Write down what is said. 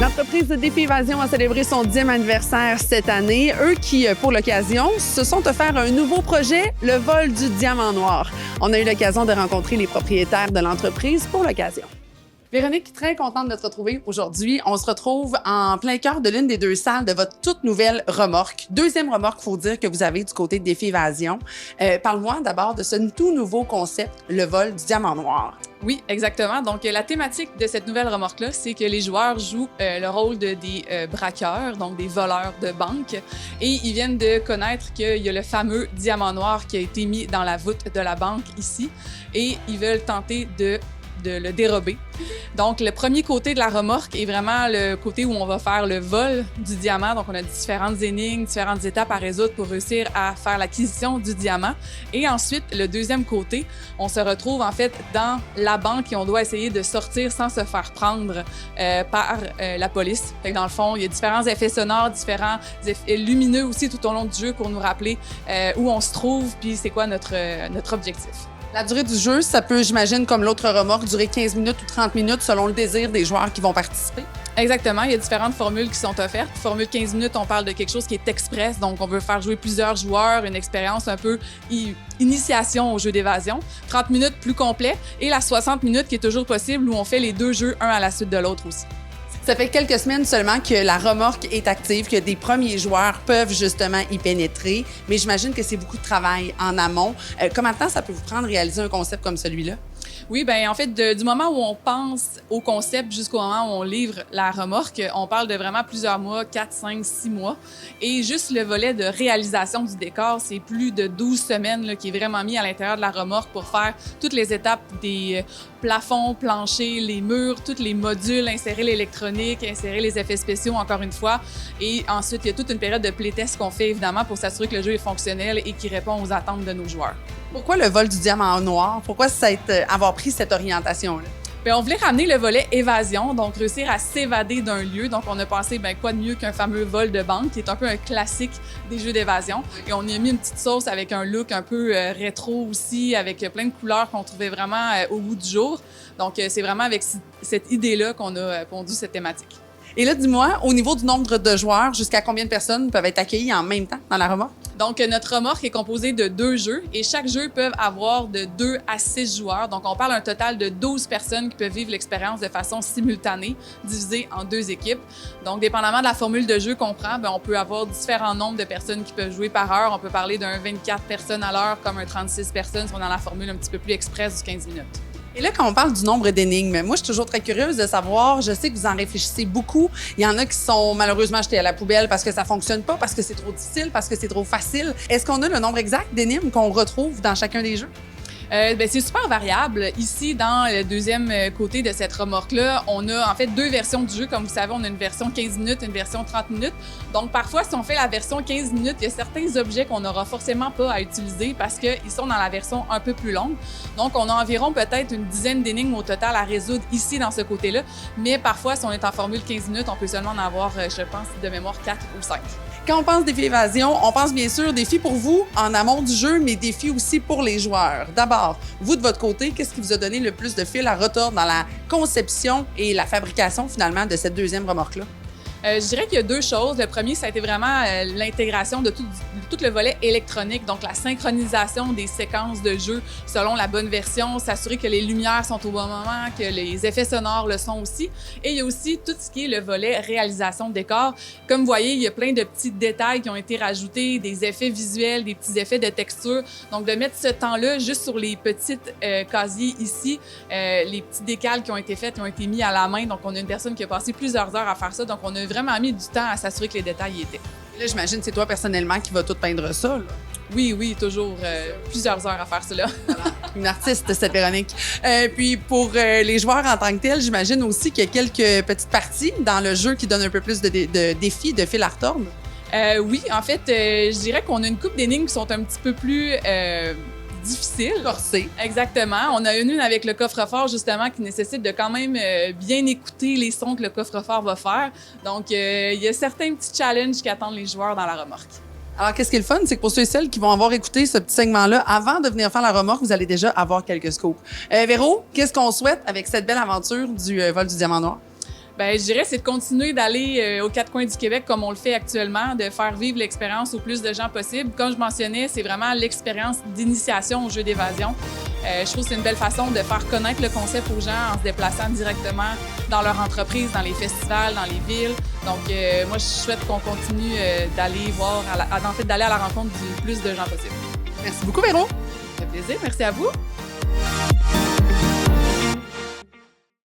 L'entreprise de Défi Évasion a célébré son 10e anniversaire cette année. Eux qui, pour l'occasion, se sont offerts un nouveau projet, le vol du diamant noir. On a eu l'occasion de rencontrer les propriétaires de l'entreprise pour l'occasion. Véronique, très contente de te retrouver aujourd'hui. On se retrouve en plein cœur de l'une des deux salles de votre toute nouvelle remorque. Deuxième remorque, il faut dire, que vous avez du côté de Défi Évasion. Parle-moi d'abord de ce tout nouveau concept, le vol du diamant noir. Oui, exactement. Donc, la thématique de cette nouvelle remorque-là, c'est que les joueurs jouent le rôle des braqueurs, donc des voleurs de banque. Et ils viennent de connaître qu'il y a le fameux diamant noir qui a été mis dans la voûte de la banque ici. Et ils veulent tenter de le dérober. Donc, le premier côté de la remorque est vraiment le côté où on va faire le vol du diamant. Donc, on a différentes énigmes, différentes étapes à résoudre pour réussir à faire l'acquisition du diamant. Et ensuite, le deuxième côté, on se retrouve en fait dans la banque et on doit essayer de sortir sans se faire prendre par la police. Fait que dans le fond, il y a différents effets sonores, différents effets lumineux aussi tout au long du jeu pour nous rappeler où on se trouve puis c'est quoi notre objectif. La durée du jeu, ça peut, j'imagine, comme l'autre remorque, durer 15 minutes ou 30 minutes selon le désir des joueurs qui vont participer. Exactement. Il y a différentes formules qui sont offertes. Formule 15 minutes, on parle de quelque chose qui est express. Donc, on veut faire jouer plusieurs joueurs, une expérience un peu initiation au jeu d'évasion. 30 minutes plus complet. Et la 60 minutes qui est toujours possible où on fait les deux jeux un à la suite de l'autre aussi. Ça fait quelques semaines seulement que la remorque est active, que des premiers joueurs peuvent justement y pénétrer. Mais j'imagine que c'est beaucoup de travail en amont. Combien de temps ça peut vous prendre réaliser un concept comme celui-là? Oui, bien, en fait, du moment où on pense au concept jusqu'au moment où on livre la remorque, on parle de vraiment plusieurs mois, 4, 5, 6 mois. Et juste le volet de réalisation du décor, c'est plus de 12 semaines là, qui est vraiment mis à l'intérieur de la remorque pour faire toutes les étapes des plafonds, planchers, les murs, tous les modules, insérer l'électronique, insérer les effets spéciaux, encore une fois. Et ensuite, il y a toute une période de playtest qu'on fait, évidemment, pour s'assurer que le jeu est fonctionnel et qu'il répond aux attentes de nos joueurs. Pourquoi le vol du diamant noir? Pourquoi avoir pris cette orientation-là? Bien, on voulait ramener le volet évasion, donc réussir à s'évader d'un lieu. Donc, on a pensé, bien, quoi de mieux qu'un fameux vol de banque, qui est un peu un classique des jeux d'évasion. Et on y a mis une petite sauce avec un look un peu rétro aussi, avec plein de couleurs qu'on trouvait vraiment au goût du jour. Donc, c'est vraiment avec cette idée-là qu'on a pondu cette thématique. Et là, dis-moi, au niveau du nombre de joueurs, jusqu'à combien de personnes peuvent être accueillies en même temps dans la remorque? Donc, notre remorque est composée de 2 jeux et chaque jeu peut avoir de 2 à 6 joueurs. Donc, on parle d'un total de 12 personnes qui peuvent vivre l'expérience de façon simultanée, divisée en 2 équipes. Donc, dépendamment de la formule de jeu qu'on prend, bien, on peut avoir différents nombres de personnes qui peuvent jouer par heure. On peut parler d'un 24 personnes à l'heure comme un 36 personnes si on est dans la formule un petit peu plus express du 15 minutes. Et là, quand on parle du nombre d'énigmes, moi, je suis toujours très curieuse de savoir, je sais que vous en réfléchissez beaucoup. Il y en a qui sont malheureusement jetés à la poubelle parce que ça fonctionne pas, parce que c'est trop difficile, parce que c'est trop facile. Est-ce qu'on a le nombre exact d'énigmes qu'on retrouve dans chacun des jeux? Bien, c'est super variable. Ici, dans le deuxième côté de cette remorque-là, on a en fait 2 versions du jeu. Comme vous savez, on a une version 15 minutes, une version 30 minutes. Donc, parfois, si on fait la version 15 minutes, il y a certains objets qu'on n'aura forcément pas à utiliser parce qu'ils sont dans la version un peu plus longue. Donc, on a environ peut-être une dizaine d'énigmes au total à résoudre ici, dans ce côté-là. Mais parfois, si on est en formule 15 minutes, on peut seulement en avoir, je pense, de mémoire 4 ou 5. Quand on pense défi évasion, on pense bien sûr défi pour vous en amont du jeu, mais défi aussi pour les joueurs. D'abord, vous de votre côté, qu'est-ce qui vous a donné le plus de fil à retordre dans la conception et la fabrication finalement de cette deuxième remorque-là? Je dirais qu'il y a 2 choses. Le premier, ça a été vraiment l'intégration de tout le volet électronique, donc la synchronisation des séquences de jeu selon la bonne version, s'assurer que les lumières sont au bon moment, que les effets sonores le sont aussi. Et il y a aussi tout ce qui est le volet réalisation de décor. Comme vous voyez, il y a plein de petits détails qui ont été rajoutés, des effets visuels, des petits effets de texture. Donc, de mettre ce temps-là juste sur les petites casiers ici, les petits décals qui ont été faits, qui ont été mis à la main. Donc, on a une personne qui a passé plusieurs heures à faire ça. Donc, on a vraiment mis du temps à s'assurer que les détails y étaient. Là, j'imagine que c'est toi personnellement qui vas tout peindre ça, là. Oui, toujours plusieurs heures à faire cela. Voilà. Une artiste, cette Véronique. Puis pour les joueurs en tant que tels, j'imagine aussi qu'il y a quelques petites parties dans le jeu qui donnent un peu plus de défis, de fil à retordre. Oui, en fait, je dirais qu'on a une couple d'énigmes qui sont un petit peu plus difficile. Corsé. Exactement. On a une avec le coffre-fort, justement, qui nécessite de quand même bien écouter les sons que le coffre-fort va faire. Donc, il y a certains petits challenges qui attendent les joueurs dans la remorque. Alors, qu'est-ce qui est le fun, c'est que pour ceux et celles qui vont avoir écouté ce petit segment-là, avant de venir faire la remorque, vous allez déjà avoir quelques scoops. Véro, qu'est-ce qu'on souhaite avec cette belle aventure du vol du diamant noir? Ben, je dirais c'est de continuer d'aller aux quatre coins du Québec comme on le fait actuellement, de faire vivre l'expérience au plus de gens possible. Comme je mentionnais, c'est vraiment l'expérience d'initiation au jeu d'évasion. Je trouve que c'est une belle façon de faire connaître le concept aux gens en se déplaçant directement dans leur entreprise, dans les festivals, dans les villes. Donc, moi, je souhaite qu'on continue d'aller voir, d'aller à la rencontre du plus de gens possible. Merci beaucoup, Véro. Ça fait plaisir. Merci à vous.